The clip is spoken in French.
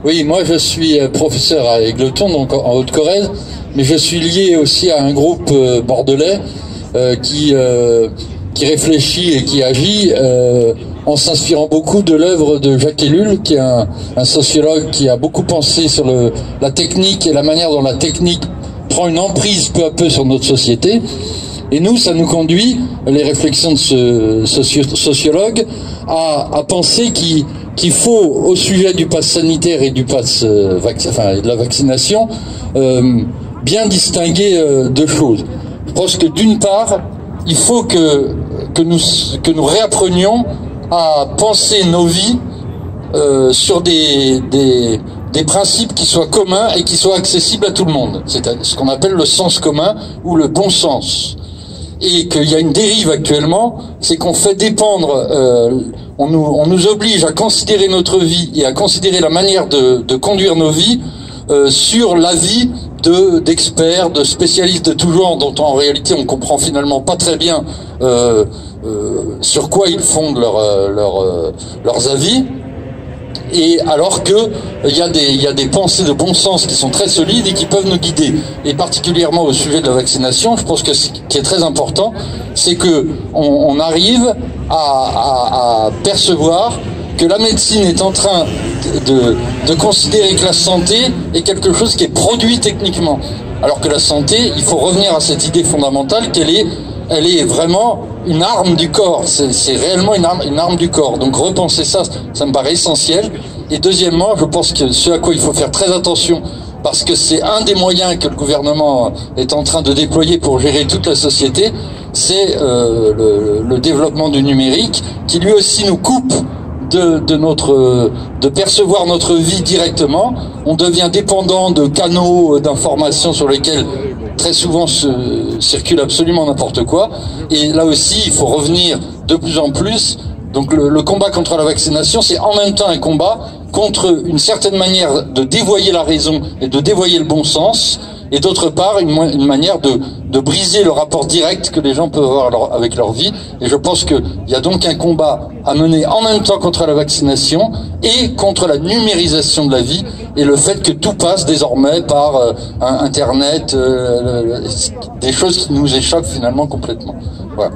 Oui, moi je suis professeur à Égletons, donc en Haute-Corrèze, mais je suis lié aussi à un groupe bordelais qui réfléchit et qui agit en s'inspirant beaucoup de l'œuvre de Jacques Ellul, qui est un sociologue qui a beaucoup pensé sur la technique et la manière dont la technique prend une emprise peu à peu sur notre société. Et nous, ça nous conduit, les réflexions de ce sociologue, à penser qu'il faut, au sujet du pass sanitaire et du pass de la vaccination, bien distinguer deux choses. Je pense que d'une part, il faut que nous réapprenions à penser nos vies sur des principes qui soient communs et qui soient accessibles à tout le monde. C'est ce qu'on appelle le sens commun ou le bon sens. Et qu'il y a une dérive actuellement, c'est qu'on fait dépendre, on nous oblige à considérer notre vie et à considérer la manière de conduire nos vies sur l'avis d'experts, de spécialistes de tout genre, dont en réalité on comprend finalement pas très bien sur quoi ils fondent leurs avis. Et alors que il y a des pensées de bon sens qui sont très solides et qui peuvent nous guider. Et particulièrement au sujet de la vaccination, je pense que ce qui est très important, c'est que on arrive à percevoir que la médecine est en train de considérer que la santé est quelque chose qui est produit techniquement. Alors que la santé, il faut revenir à cette idée fondamentale elle est vraiment une arme du corps. C'est réellement une arme du corps. Donc repenser ça me paraît essentiel. Et deuxièmement, je pense que ce à quoi il faut faire très attention, parce que c'est un des moyens que le gouvernement est en train de déployer pour gérer toute la société, c'est le développement du numérique, qui lui aussi nous coupe de percevoir notre vie directement. On devient dépendant de canaux d'information sur lesquels très souvent circule absolument n'importe quoi. Et là aussi, il faut revenir de plus en plus. Donc le combat contre la vaccination, c'est en même temps un combat contre une certaine manière de dévoyer la raison et de dévoyer le bon sens, et d'autre part une manière de briser le rapport direct que les gens peuvent avoir avec leur vie. Et je pense qu'il y a donc un combat à mener en même temps contre la vaccination et contre la numérisation de la vie, et le fait que tout passe désormais par Internet, des choses qui nous échappent finalement complètement. Voilà.